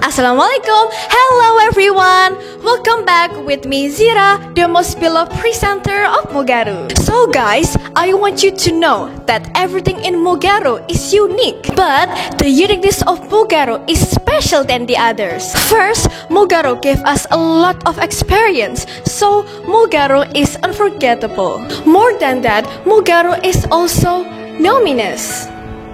Assalamualaikum, hello everyone. Welcome back with me Zira, the most beloved presenter of Mogaru. So guys, I want you to know that everything in Mogaru is unique, but the uniqueness of Mogaru is special than the others. First, Mogaru gave us a lot of experience, so Mogaru is unforgettable. More than that, Mogaru is also luminous.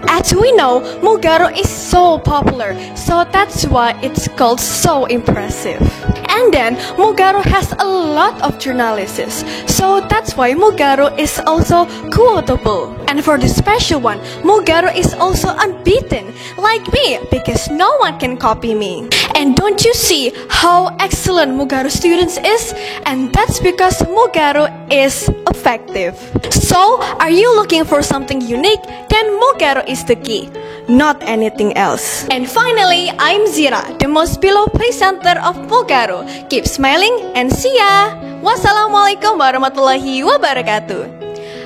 As we know, Mogaru is so popular, so that's why it's called so impressive. And then, Mogaru has a lot of journalists, so that's why Mogaru is also quotable. And for the special one, Mogaru is also unbeaten, like me, because no one can copy me. And don't you see how excellent Mogaru students is? And that's because Mogaru is effective. So, are you looking for something unique? Then Mogaru is the key, not anything else. And finally, I'm Zira, the most beloved presenter of Mogaru. Keep smiling and see ya. Wassalamualaikum warahmatullahi wabarakatuh.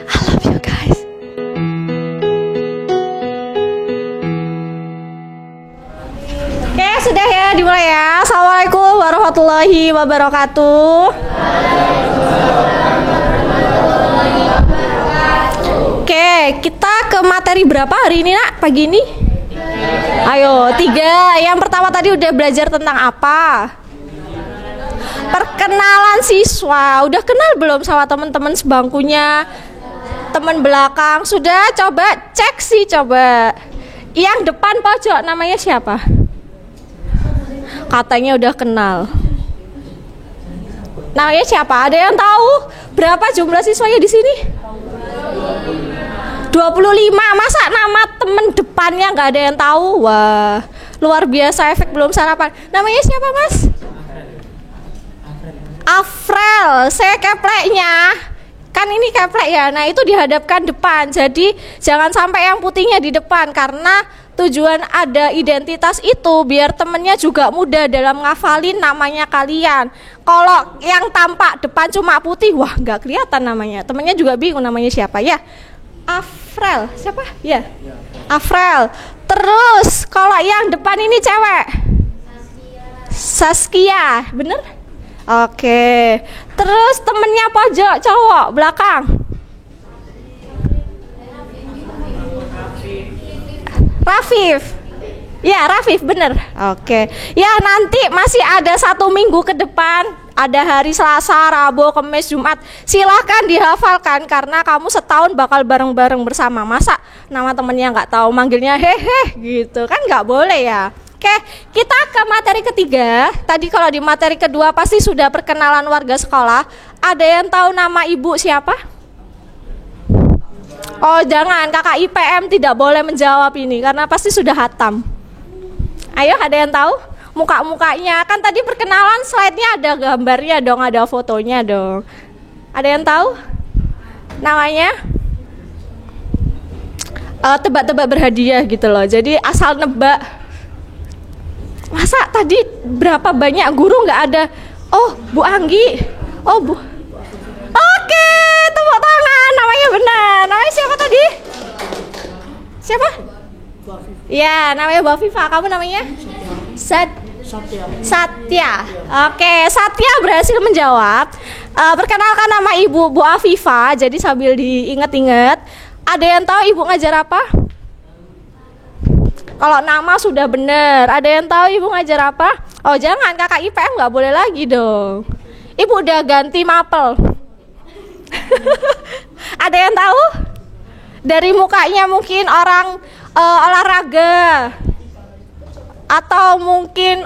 I love you guys. Oke, sudah ya, dimulai ya. Assalamualaikum warahmatullahi wabarakatuh. Oke, kita ke materi berapa hari ini, Nak? Pagi ini? Ayo, 3. Yang pertama tadi udah belajar tentang apa? Perkenalan siswa. Udah kenal belum sama teman-teman sebangkunya? Teman belakang sudah? Coba cek sih, coba. Yang depan pojok namanya siapa? Katanya udah kenal. Namanya siapa? Ada yang tahu berapa jumlah siswanya di sini? 25. Masa nama temen depannya nggak ada yang tahu? Wah, luar biasa, efek belum sarapan. Namanya siapa, Mas? Afrel. Saya kepleknya. Kan ini keplek ya. Nah, itu dihadapkan depan. Jadi jangan sampai yang putihnya di depan, karena tujuan ada identitas itu biar temennya juga mudah dalam ngafalin namanya kalian. Kalau yang tampak depan cuma putih, wah nggak kelihatan namanya. Temennya juga bingung namanya siapa ya. Afrel, siapa? Ya, Afrel. Terus kalau yang depan ini cewek, Saskia, bener? Oke. Terus temennya pojok cowok belakang, Rafif. Ya, Rafif, bener. Oke. Ya, nanti masih ada 1 minggu ke depan. Ada hari Selasa, Rabu, Kamis, Jumat. Silahkan dihafalkan, karena kamu setahun bakal bareng-bareng bersama. Masa nama temennya nggak tahu, manggilnya hehe gitu kan nggak boleh ya. Oke, kita ke materi ketiga. Tadi kalau di materi kedua pasti sudah perkenalan warga sekolah. Ada yang tahu nama ibu siapa? Oh jangan, kakak IPM tidak boleh menjawab ini, karena pasti sudah hatam. Ayo, ada yang tahu? Muka-mukanya, kan tadi perkenalan slide-nya ada gambarnya dong, ada fotonya dong. Ada yang tahu namanya? Tebak-tebak berhadiah gitu loh, jadi asal nebak. Masa tadi berapa banyak guru nggak ada? Oh, Bu Anggi. Oh, Bu. Oke, tepuk tangan, namanya benar. Namanya siapa tadi? Siapa? Ya, namanya Bu Afifa. Kamu namanya? Satya. Oke, Satya berhasil menjawab. Perkenalkan, nama Ibu Bu Afifa. Jadi sambil diingat-ingat, ada yang tahu Ibu ngajar apa? Kalau nama sudah benar. Ada yang tahu Ibu ngajar apa? Oh jangan, kakak IPM nggak boleh lagi dong. Ibu udah ganti mapel. Ada yang tahu? Dari mukanya mungkin orang olahraga, atau mungkin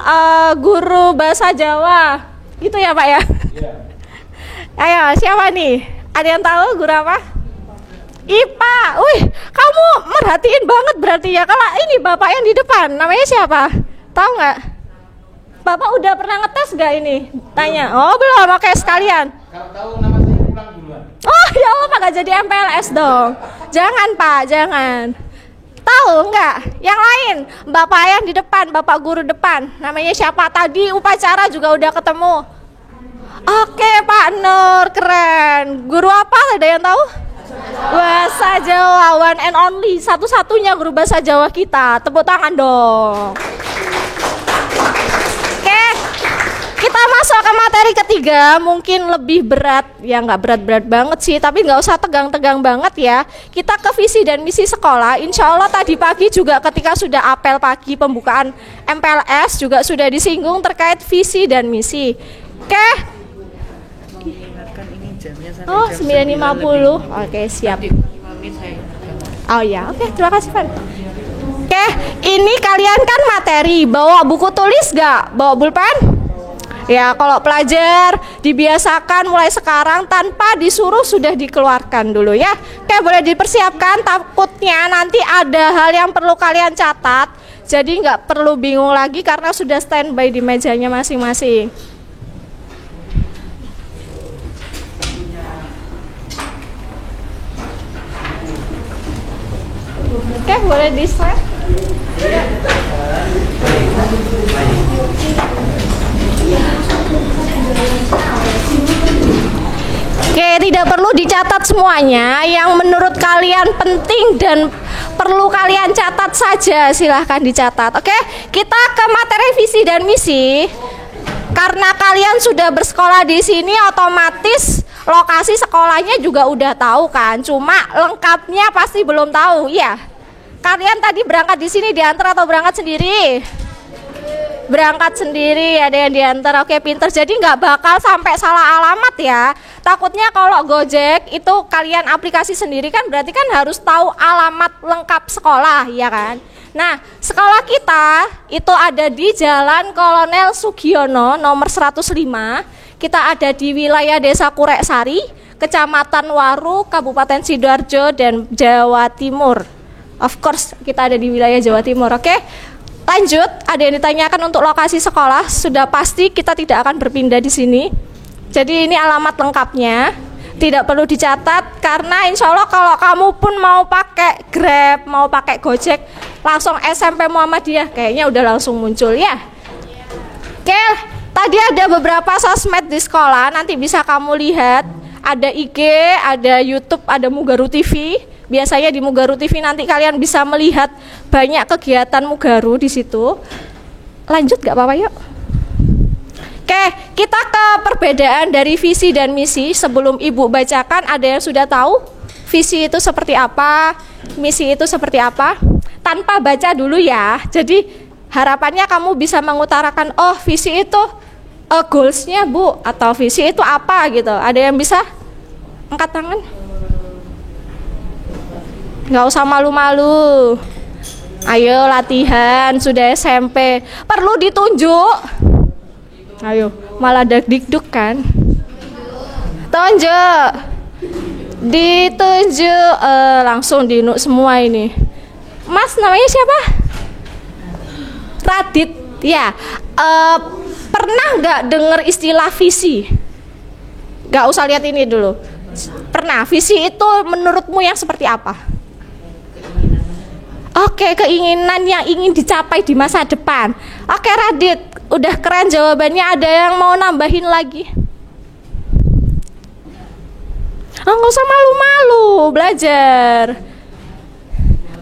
guru bahasa Jawa, gitu ya Pak ya? Yeah. Ayo, siapa nih? Ada yang tahu guru apa? IPA. Wih, kamu merhatiin banget berarti ya. Kalau ini Bapak yang di depan, namanya siapa? Tahu nggak? Bapak udah pernah ngetes nggak ini? Tanya. Oh belum, oke sekalian. Kalau tahu nama saya pulang duluan. Oh ya Allah, Pak, nggak jadi MPLS dong. Jangan Pak, jangan. Tahu nggak? Yang lain, Bapak yang di depan, Bapak guru depan, namanya siapa? Tadi upacara juga udah ketemu. Oke Pak Nur, keren. Guru apa? Ada yang tahu? Bahasa Jawa, one and only, satu-satunya guru bahasa Jawa kita. Tepuk tangan dong. Materi ketiga mungkin lebih berat, ya nggak berat-berat banget sih, tapi nggak usah tegang-tegang banget ya. Kita ke visi dan misi sekolah. Insya Allah tadi pagi juga ketika sudah apel pagi pembukaan MPLS juga sudah disinggung terkait visi dan misi. Oke. Oh 9.50. Oke siap. Oh ya, oke terima kasih Pak. Oke, ini kalian kan materi, bawa buku tulis nggak? Bawa pulpen? Ya, kalau pelajar dibiasakan mulai sekarang tanpa disuruh sudah dikeluarkan dulu ya. Oke, boleh dipersiapkan, takutnya nanti ada hal yang perlu kalian catat. Jadi nggak perlu bingung lagi karena sudah standby di mejanya masing-masing. Oke, boleh di-slide. Oke, tidak perlu dicatat semuanya. Yang menurut kalian penting dan perlu kalian catat saja, silahkan dicatat. Oke, kita ke materi visi dan misi. Karena kalian sudah bersekolah di sini, otomatis lokasi sekolahnya juga udah tahu kan. Cuma lengkapnya pasti belum tahu, ya. Kalian tadi berangkat di sini diantar atau berangkat sendiri? Berangkat sendiri, ada yang diantar. Oke, pinter. Jadi nggak bakal sampai salah alamat ya. Takutnya kalau Gojek itu kalian aplikasi sendiri kan berarti kan harus tahu alamat lengkap sekolah, ya kan? Nah, sekolah kita itu ada di Jalan Kolonel Sugiono nomor 105. Kita ada di wilayah Desa Kureksari, Kecamatan Waru, Kabupaten Sidoarjo dan Jawa Timur. Of course, kita ada di wilayah Jawa Timur. Oke. Lanjut, ada yang ditanyakan untuk lokasi sekolah. Sudah pasti kita tidak akan berpindah di sini. Jadi ini alamat lengkapnya. Tidak perlu dicatat karena insya Allah kalau kamu pun mau pakai Grab, mau pakai Gojek, langsung SMP Muhammadiyah kayaknya udah langsung muncul ya. Oke, tadi ada beberapa sosmed di sekolah, nanti bisa kamu lihat. Ada IG, ada YouTube, ada Mugaru TV. Biasanya di Mugaru TV nanti kalian bisa melihat banyak kegiatan Mugaru di situ. Lanjut gak apa-apa yuk. Oke, kita ke perbedaan dari visi dan misi. Sebelum Ibu bacakan, ada yang sudah tahu visi itu seperti apa, misi itu seperti apa? Tanpa baca dulu ya. Jadi harapannya kamu bisa mengutarakan, oh visi itu goals-nya Bu, atau visi itu apa gitu. Ada yang bisa angkat tangan? Nggak usah malu-malu. Ayo latihan, sudah SMP. Perlu ditunjuk. Ayo, malah dagdikduk kan. Tunjuk. Ditunjuk, langsung dinuk semua ini. Mas namanya siapa? Radit. Ya, pernah nggak dengar istilah visi? Nggak usah lihat ini dulu. Pernah, visi itu menurutmu yang seperti apa? Oke, keinginan yang ingin dicapai di masa depan. Oke Radit, udah keren jawabannya. Ada yang mau nambahin lagi? Oh, nggak usah malu-malu, belajar.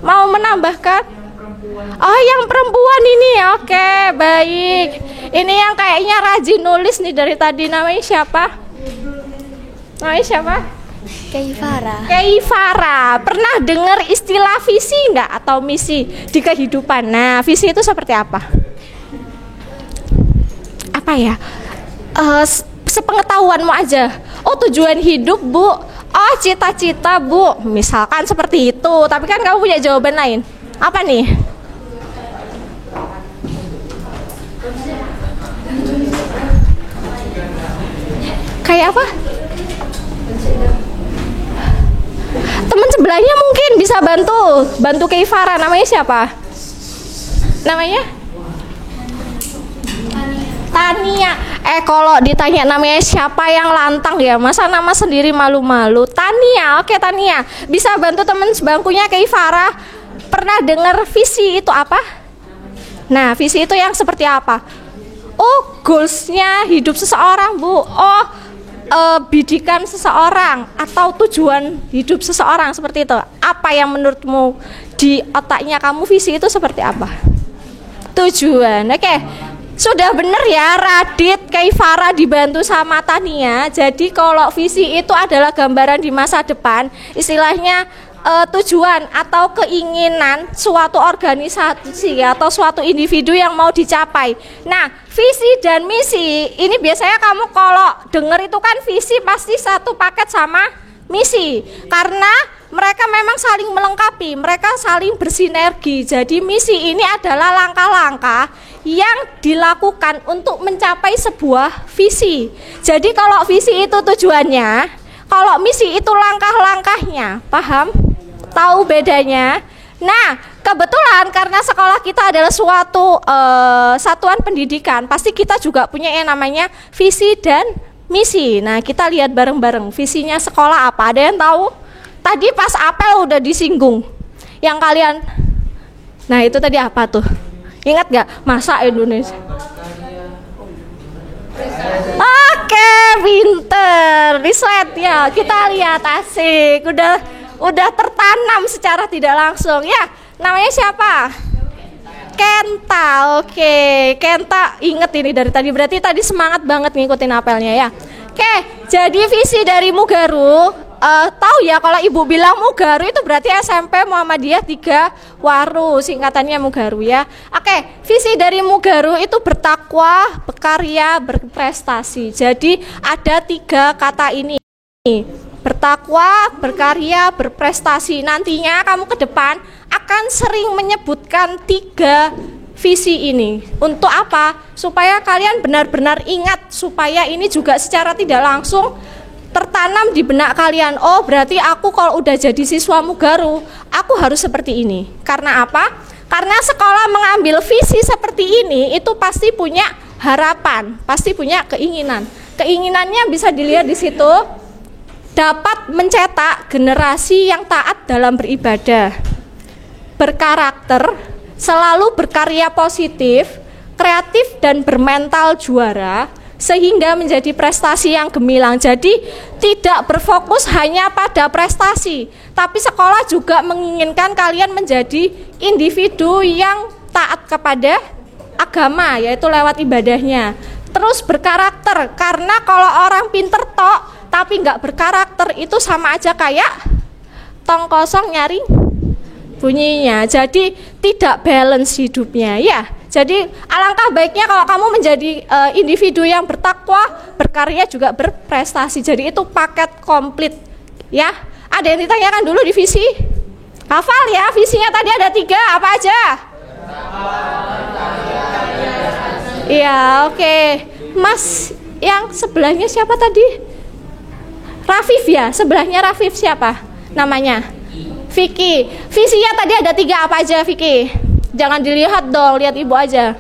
Mau menambahkan? Oh, yang perempuan ini. Oke, baik. Ini yang kayaknya rajin nulis nih dari tadi. Namanya siapa? Namanya siapa? Keifara. Keifara. Pernah dengar istilah visi enggak atau misi di kehidupan? Nah, visi itu seperti apa? Apa ya? Sepengetahuanmu aja. Oh, tujuan hidup, Bu. Oh, cita-cita, Bu. Misalkan seperti itu. Tapi kan kamu punya jawaban lain. Apa nih? Kayak apa? Teman sebelahnya mungkin bisa bantu Keifara. Namanya siapa? Namanya? Tania. Kalau ditanya namanya siapa yang lantang ya, masa nama sendiri malu-malu. Tania. Oke, Tania. Bisa bantu teman sebangkunya Keifara. Pernah dengar visi itu apa? Nah, visi itu yang seperti apa? Oh, goalsnya hidup seseorang, Bu. Oh, bidikan seseorang atau tujuan hidup seseorang seperti itu. Apa yang menurutmu di otaknya kamu visi itu seperti apa? Tujuan. Oke. Sudah bener ya, Radit, Kaifara dibantu sama Tania. Jadi kalau visi itu adalah gambaran di masa depan, istilahnya tujuan atau keinginan suatu organisasi atau suatu individu yang mau dicapai. Nah, visi dan misi ini biasanya kamu kalau denger itu kan visi pasti satu paket sama misi, karena mereka memang saling melengkapi, mereka saling bersinergi. Jadi misi ini adalah langkah-langkah yang dilakukan untuk mencapai sebuah visi. Jadi kalau visi itu tujuannya, kalau misi itu langkah-langkahnya, paham? Tahu bedanya? Nah, kebetulan karena sekolah kita adalah suatu satuan pendidikan, pasti kita juga punya yang namanya visi dan misi. Nah, kita lihat bareng-bareng visinya sekolah apa. Ada yang tahu? Tadi pas apel udah disinggung. Yang kalian, nah itu tadi apa tuh? Ingat gak? Masa Indonesia. Oke, pinter. Riset ya. Kita lihat, asik. Udah tertanam secara tidak langsung ya. Namanya siapa? Kenta. Oke, Kenta inget ini dari tadi, berarti tadi semangat banget ngikutin apelnya ya. Oke, jadi visi dari Mugaru, tahu ya kalau ibu bilang Mugaru itu berarti SMP Muhammadiyah 3 Waru, singkatannya Mugaru ya. Oke, visi dari Mugaru itu bertakwa, berkarya, berprestasi. Jadi ada 3 kata ini. Bertakwa, berkarya, berprestasi. Nantinya kamu ke depan akan sering menyebutkan 3 visi ini. Untuk apa? Supaya kalian benar-benar ingat, supaya ini juga secara tidak langsung tertanam di benak kalian. Oh, berarti aku kalau udah jadi siswa Mugaru, aku harus seperti ini. Karena apa? Karena sekolah mengambil visi seperti ini, itu pasti punya harapan, pasti punya keinginan. Keinginannya bisa dilihat di situ. Dapat mencetak generasi yang taat dalam beribadah, berkarakter, selalu berkarya positif, kreatif dan bermental juara, sehingga menjadi prestasi yang gemilang. Jadi tidak berfokus hanya pada prestasi, tapi sekolah juga menginginkan kalian menjadi individu yang taat kepada agama, yaitu lewat ibadahnya. Terus berkarakter, karena kalau orang pinter tok tapi nggak berkarakter itu sama aja kayak tong kosong nyari bunyinya. Jadi tidak balance hidupnya ya. Jadi alangkah baiknya kalau kamu menjadi individu yang bertakwa, berkarya juga berprestasi. Jadi itu paket komplit ya. Ada yang ditanyakan dulu di visi? Hafal ya, visinya tadi ada 3, apa aja? Iya, oke. Mas yang sebelahnya siapa tadi? Rafif ya, sebelahnya Rafif siapa namanya? Vicky. Visinya tadi ada 3, apa aja Vicky? Jangan dilihat dong, lihat ibu aja.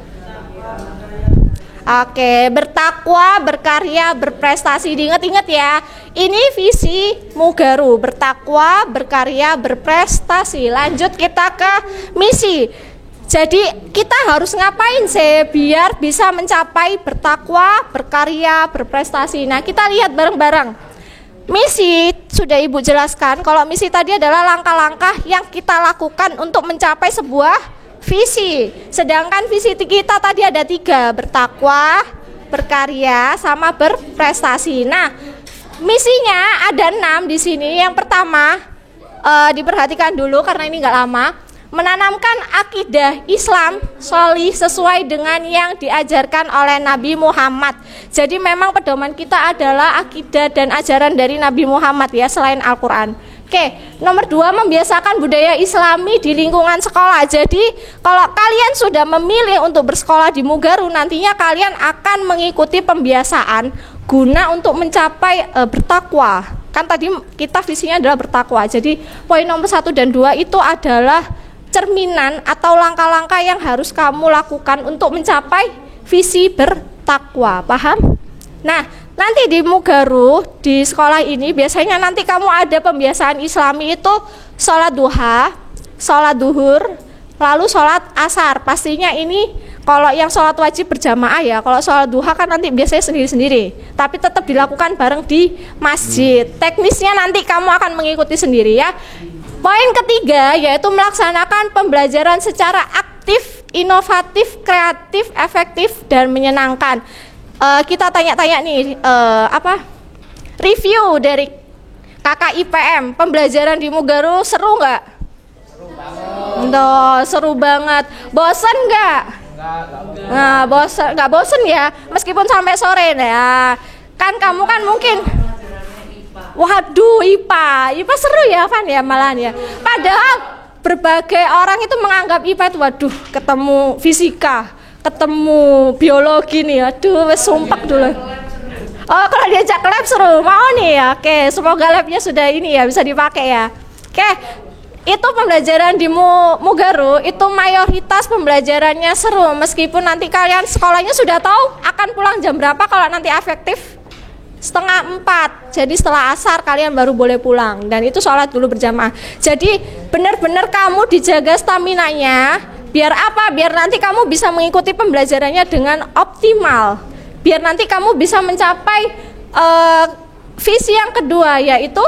Oke, bertakwa, berkarya, berprestasi. Diingat-ingat ya, ini visi Mugaru, bertakwa, berkarya, berprestasi. Lanjut kita ke misi. Jadi kita harus ngapain sih biar bisa mencapai bertakwa, berkarya, berprestasi. Nah, kita lihat bareng-bareng. Misi sudah ibu jelaskan. Kalau misi tadi adalah langkah-langkah yang kita lakukan untuk mencapai sebuah visi. Sedangkan visi kita tadi ada 3, bertakwa, berkarya, sama berprestasi. Nah, misinya ada 6 di sini. Yang pertama, diperhatikan dulu karena ini nggak lama. Menanamkan akidah Islam sholih sesuai dengan yang diajarkan oleh Nabi Muhammad. Jadi memang pedoman kita adalah akidah dan ajaran dari Nabi Muhammad ya, selain Al-Quran. Oke, nomor 2, membiasakan budaya Islami di lingkungan sekolah. Jadi kalau kalian sudah memilih untuk bersekolah di Mugaru, nantinya kalian akan mengikuti pembiasaan guna untuk mencapai bertakwa. Kan tadi kita visinya adalah bertakwa. Jadi poin nomor 1 dan 2 itu adalah cerminan atau langkah-langkah yang harus kamu lakukan untuk mencapai visi bertakwa, paham? Nah, nanti di Mugaru, di sekolah ini biasanya nanti kamu ada pembiasaan Islami itu sholat duha, sholat duhur, lalu sholat asar. Pastinya ini kalau yang sholat wajib berjamaah ya, kalau sholat duha kan nanti biasanya sendiri-sendiri, tapi tetap dilakukan bareng di masjid. Teknisnya nanti kamu akan mengikuti sendiri ya. Poin ketiga yaitu melaksanakan pembelajaran secara aktif inovatif, kreatif, efektif, dan menyenangkan. Kita tanya-tanya nih, review dari kakak IPM, pembelajaran di Mugaru seru nggak? Seru banget. Bosen nggak? Nah, nggak bosen ya, meskipun sampai sore ya. Kan kamu kan mungkin, waduh IPA seru ya Van ya malahan ya. Padahal berbagai orang itu menganggap IPA itu waduh ketemu fisika, ketemu biologi nih, aduh wes sumpah dulu. Oh kalau diajak ke lab seru, mau nih ya. Oke, semoga labnya sudah ini ya bisa dipakai ya. Oke, itu pembelajaran di Mugaru itu mayoritas pembelajarannya seru, meskipun nanti kalian sekolahnya sudah tahu akan pulang jam berapa. Kalau nanti efektif 3:30, jadi setelah asar kalian baru boleh pulang, dan itu sholat dulu berjamaah. Jadi benar-benar kamu dijaga staminanya, biar apa? Biar nanti kamu bisa mengikuti pembelajarannya dengan optimal, biar nanti kamu bisa mencapai visi yang kedua, yaitu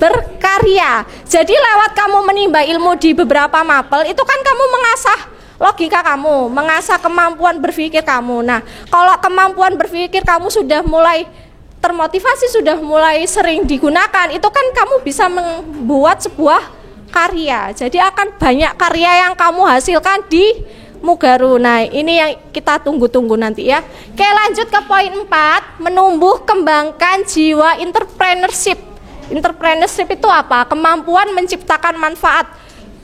berkarya. Jadi lewat kamu menimba ilmu di beberapa mapel, itu kan kamu mengasah logika kamu, mengasah kemampuan berpikir kamu. Nah, kalau kemampuan berpikir kamu sudah mulai termotivasi, sudah mulai sering digunakan, itu kan kamu bisa membuat sebuah karya. Jadi akan banyak karya yang kamu hasilkan di Mugaru. Nah, ini yang kita tunggu-tunggu nanti ya. Oke, lanjut ke poin 4, menumbuh kembangkan jiwa entrepreneurship. Entrepreneurship itu apa? Kemampuan menciptakan manfaat.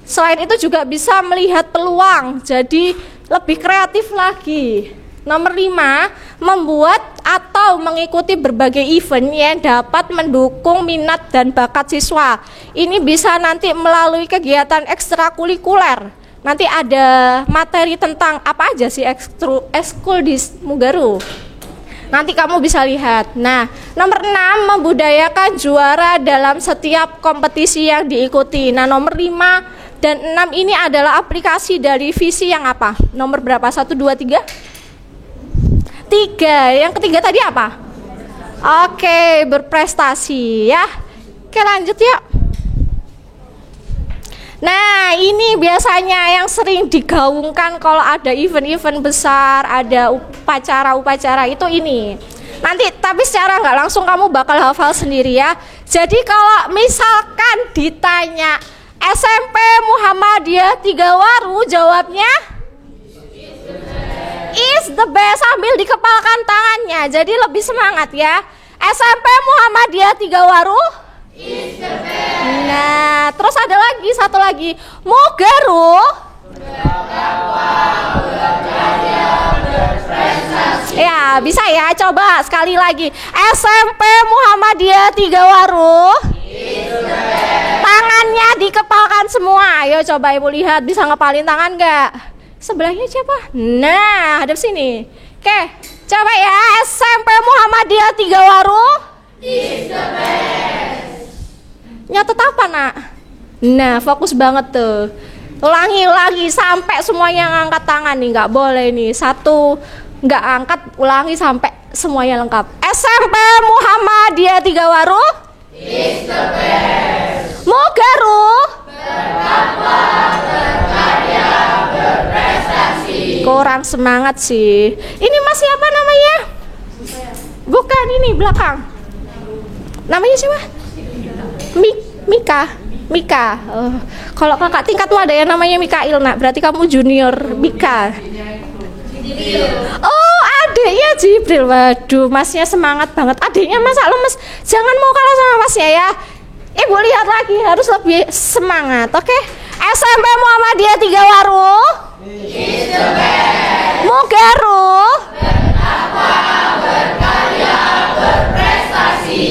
Selain itu juga bisa melihat peluang, jadi lebih kreatif lagi. Nomor 5, membuat atau mengikuti berbagai event yang dapat mendukung minat dan bakat siswa. Ini bisa nanti melalui kegiatan ekstrakurikuler. Nanti ada materi tentang apa aja sih ekskul di Mugaru. Nanti kamu bisa lihat. Nah, nomor 6, membudayakan juara dalam setiap kompetisi yang diikuti. Nah, nomor 5 dan 6 ini adalah aplikasi dari visi yang apa? Nomor berapa? 1, 2, 3? 3. Yang ketiga tadi apa? Oke, berprestasi ya. Oke, lanjut yuk. Nah, ini biasanya yang sering digaungkan kalau ada event-event besar, ada upacara-upacara itu ini. Nanti tapi secara nggak langsung kamu bakal hafal sendiri ya. Jadi kalau misalkan ditanya SMP Muhammadiyah 3 Waru, jawabnya is the best, sambil dikepalkan tangannya, jadi lebih semangat ya. SMP Muhammadiyah 3 Waru is the best. Nah, terus ada lagi, satu lagi, Mugaru ya, bisa ya, coba sekali lagi. SMP Muhammadiyah 3 Waru is the best. Tangannya dikepalkan semua. Ayo coba ibu lihat, bisa ngepalin tangan nggak? Sebelahnya siapa? Nah, hadap sini. Oke, coba ya. SMP Muhammadiyah 3 Waru is the best. Nyatet apa nak? Nah, fokus banget tuh. Ulangi sampai semuanya ngangkat tangan nih, nggak boleh nih. Satu nggak angkat, ulangi sampai semuanya lengkap. SMP Muhammadiyah 3 Waru is the best. Mugaru bertakwa, berkarya, berprestasi. Kurang semangat sih. Ini Mas siapa namanya? Bukan, ini belakang. Namanya siapa? Mika. Kalau kakak tingkatmu ada yang namanya Mikail nak, berarti kamu junior Mika. Oh, adiknya Jibril. Waduh, masnya semangat banget. Adiknya masa lemes. Jangan mau kalah sama masnya ya. Ibu lihat lagi, harus lebih semangat. Oke? SMP Muhammadiyah 3 Waru is the best. Mugaru bertakwa, berkarya, berprestasi.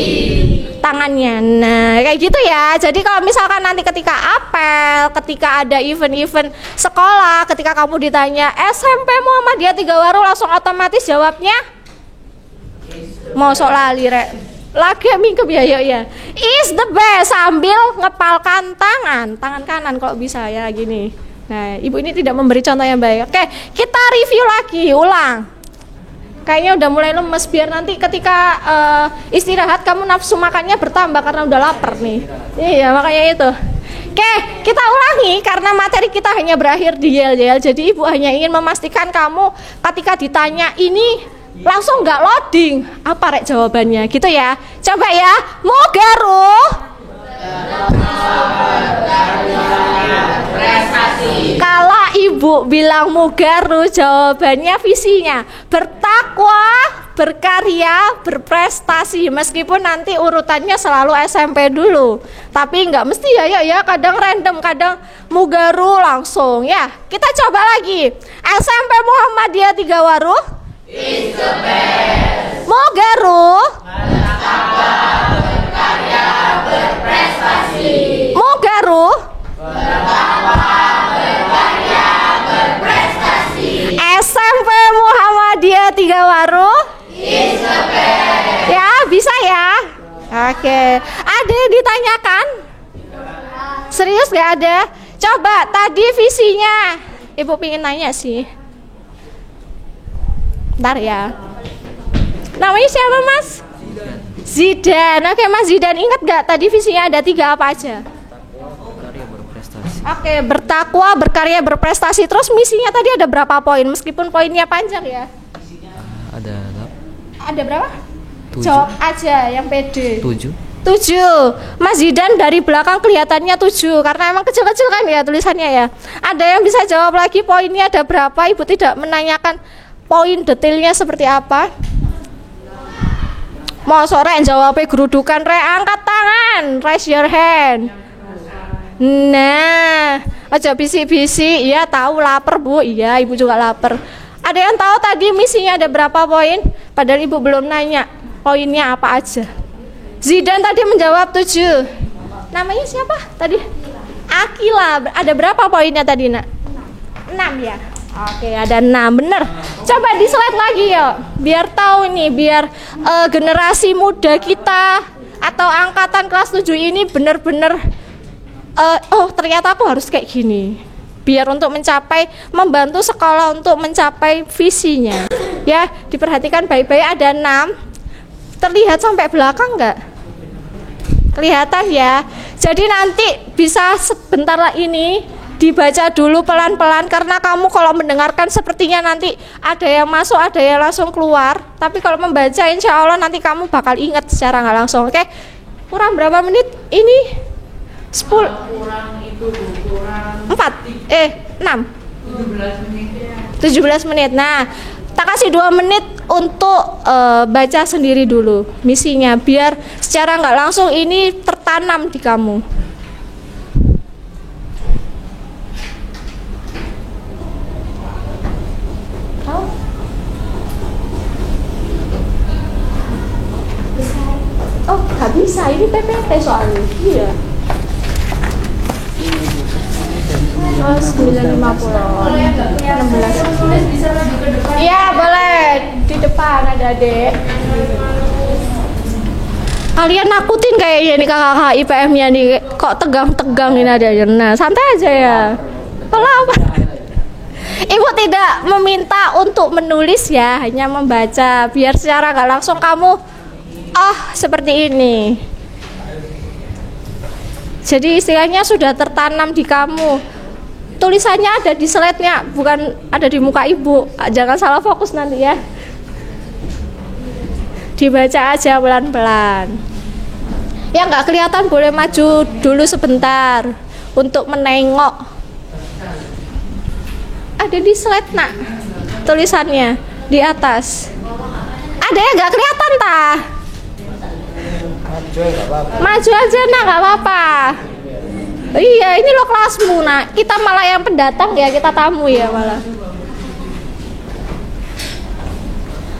Tangannya. Nah, kayak gitu ya. Jadi kalau misalkan nanti ketika apel, ketika ada event-event sekolah, ketika kamu ditanya SMP Muhammadiyah 3 Waru, langsung otomatis jawabnya mau sok lali rek. Lagi mingkem ya yuk ya. Is the best, sambil ngepalkan tangan kanan kalau bisa ya gini. Nah, ibu ini tidak memberi contoh yang baik. Oke, kita review lagi, ulang. Kayaknya udah mulai lemes, biar nanti ketika istirahat kamu nafsu makannya bertambah karena udah lapar nih. Iya, makanya itu. Oke, kita ulangi karena materi kita hanya berakhir di yel-yel. Jadi ibu hanya ingin memastikan kamu ketika ditanya ini langsung nggak loading. Apa rek jawabannya? Gitu ya. Coba ya, Mugaru. Kalau ibu bilang Mugaru, jawabannya visinya bertakwa, berkarya, berprestasi. Meskipun nanti urutannya selalu SMP dulu, tapi nggak mesti ya, kadang random, kadang Mugaru langsung ya. Kita coba lagi. SMP Muhammadiyah Tigawaru is the best. Mugaru bertakwa, berkarya, berprestasi. Mugaru bertakwa, berkarya, berprestasi. SMP Muhammadiyah Tigawaru is the best. Ya, bisa ya? Oke. Ada yang ditanyakan? Serius gak ada? Coba tadi visinya. Ibu pengen nanya sih. Ntar ya. Namanya siapa Mas? Zidan. Oke Mas Zidan, ingat gak tadi visinya ada 3 apa aja? Oke, bertakwa, berkarya, berprestasi. Terus misinya tadi ada berapa poin? Meskipun poinnya panjang ya. Ada berapa? 7. Jawab aja yang pede. 7. Mas Zidan dari belakang kelihatannya 7 karena emang kecil-kecil kan ya tulisannya ya. Ada yang bisa jawab lagi poinnya ada berapa? Ibu tidak menanyakan poin detailnya seperti apa. Mau sore jawabnya gerudukan, angkat tangan, raise your hand. Nah, aja bisik-bisik. Iya tahu lapar Bu. Iya ibu juga lapar. Ada yang tahu tadi misinya ada berapa poin? Padahal ibu belum nanya poinnya apa aja. Zidan tadi menjawab 7. Namanya siapa tadi? Akila. Ada berapa poinnya tadi nak? 6 ya. Oke ada 6 bener. Coba di slide lagi yuk. Biar tahu nih, biar generasi muda kita atau angkatan kelas 7 ini bener-bener oh ternyata aku harus kayak gini. Biar untuk mencapai, membantu sekolah untuk mencapai visinya. Ya, diperhatikan baik-baik ada 6. Terlihat sampai belakang enggak? Kelihatan ya. Jadi nanti bisa sebentar ini dibaca dulu pelan-pelan karena kamu kalau mendengarkan sepertinya nanti ada yang masuk, ada yang langsung keluar. Tapi kalau membaca insya Allah nanti kamu bakal ingat secara nggak langsung. Oke? Kurang berapa menit? Ini 10 4 6 17 menit. Nah, tak kasih 2 menit untuk baca sendiri dulu misinya biar secara nggak langsung ini tertanam di kamu. Oh, nggak bisa, ini PPT soalnya. Iya. 950 16. Iya boleh di depan ada Dek. Kalian nakutin kayaknya nih kakak IPM-nya nih, kok tegang-tegang ini ada. Nah santai aja ya. Kalau apa? Ibu tidak meminta untuk menulis ya, hanya membaca biar secara nggak langsung kamu seperti ini. Jadi istilahnya sudah tertanam di kamu. Tulisannya ada di slide-nya, bukan ada di muka ibu. Jangan salah fokus nanti ya. Dibaca aja pelan-pelan. Yang nggak kelihatan boleh maju dulu sebentar untuk menengok. Ada di slide nak, tulisannya di atas. Ada yang nggak kelihatan tah? Maju aja nak, nggak apa-apa. Iya, ini lo kelasmu nak. Kita malah yang pendatang ya, kita tamu ya malah.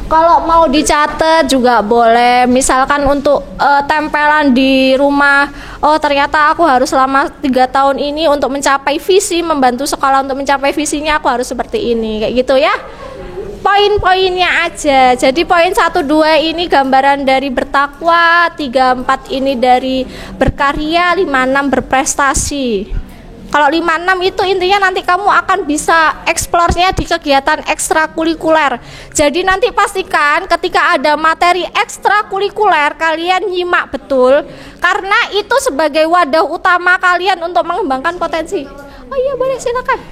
Kalau mau dicatat juga boleh. Misalkan untuk tempelan di rumah. Oh ternyata aku harus selama 3 tahun ini untuk mencapai visi, membantu sekolah untuk mencapai visinya aku harus seperti ini. Kayak gitu ya. Poin-poinnya aja. Jadi poin 1, 2 ini gambaran dari bertakwa, 3, 4 ini dari berkarya, 5, 6 berprestasi. Kalau 5-6 itu intinya nanti kamu akan bisa eksplornya di kegiatan ekstrakurikuler. Jadi nanti pastikan ketika ada materi ekstrakurikuler kalian nyimak betul, karena itu sebagai wadah utama kalian untuk mengembangkan potensi. Oh iya, boleh, silakan.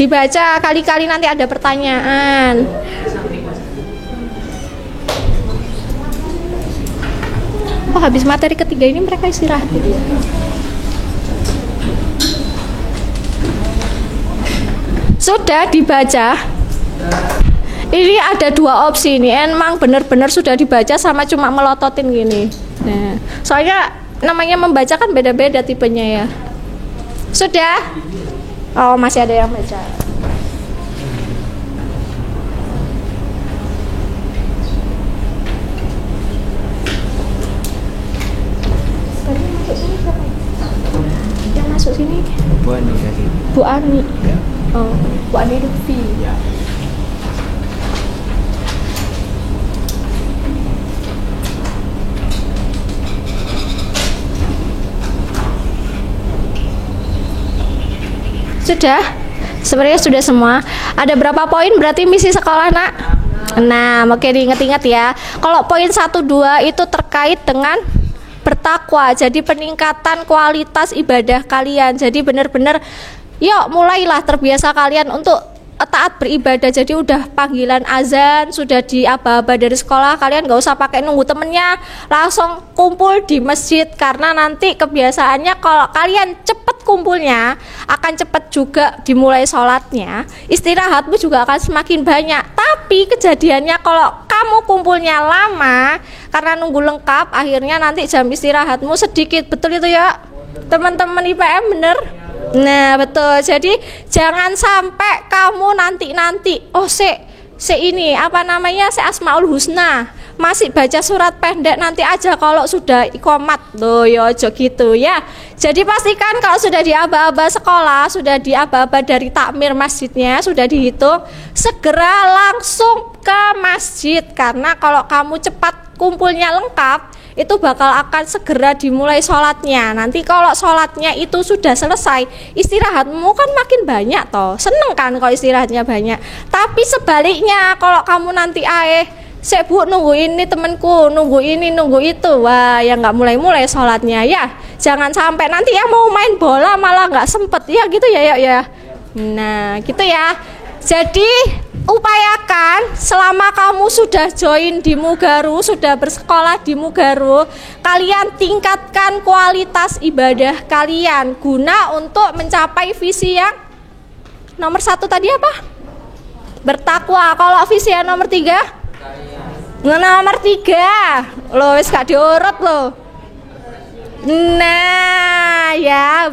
Dibaca kali-kali, nanti ada pertanyaan. Oh, habis materi ketiga ini mereka istirahat. Sudah dibaca. Ini ada 2 opsi nih. Emang benar-benar sudah dibaca sama cuma melototin gini. Nah, soalnya namanya membaca kan beda-beda tipenya ya. Sudah? Oh, masih ada yang baca. Yang masuk sini Bu Ani tadi. Bu Ani. Ya. Oh, Bu Ani Lutfi. Ya. Sudah? Sebenarnya sudah semua. Ada berapa poin berarti misi sekolah, Nak? Nah, oke, diingat-ingat ya. Kalau poin 1, 2 itu terkait dengan bertakwa. Jadi peningkatan kualitas ibadah kalian. Jadi benar-benar yuk mulailah terbiasa kalian untuk taat beribadah. Jadi udah panggilan azan sudah diaba-aba dari sekolah, kalian gak usah pakai nunggu temennya, langsung kumpul di masjid. Karena nanti kebiasaannya kalau kalian cepet kumpulnya, akan cepet juga dimulai sholatnya, istirahatmu juga akan semakin banyak. Tapi kejadiannya kalau kamu kumpulnya lama karena nunggu lengkap, akhirnya nanti jam istirahatmu sedikit. Betul itu ya teman-teman IPM, bener? Nah betul, jadi jangan sampai kamu nanti oh ini apa namanya, Asmaul Husna masih baca surat pendek nanti aja kalau sudah ikomat loh, ya aja gitu ya. Jadi pastikan kalau sudah diaba-aba sekolah, sudah diaba-aba dari takmir masjidnya, sudah dihitung, segera langsung ke masjid. Karena kalau kamu cepat kumpulnya lengkap, itu bakal akan segera dimulai sholatnya. Nanti kalau sholatnya itu sudah selesai, istirahatmu kan makin banyak toh. Seneng kan kalau istirahatnya banyak. Tapi sebaliknya kalau kamu nanti saya bu nunggu ini temenku, nunggu ini nunggu itu, wah ya nggak mulai sholatnya ya. Jangan sampai nanti yang mau main bola malah nggak sempet ya gitu ya. Nah gitu ya. Jadi upayakan selama kamu sudah join di Mugaru, sudah bersekolah di Mugaru, kalian tingkatkan kualitas ibadah kalian guna untuk mencapai visi yang nomor 1 tadi apa? Bertakwa. Kalau visi yang nomor 3? Nomor 3 loh, wis gak diurut loh. Nah ya,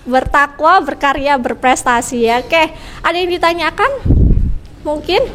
bertakwa, berkarya, berprestasi ya. Oke, ada yang ditanyakan? Mungkin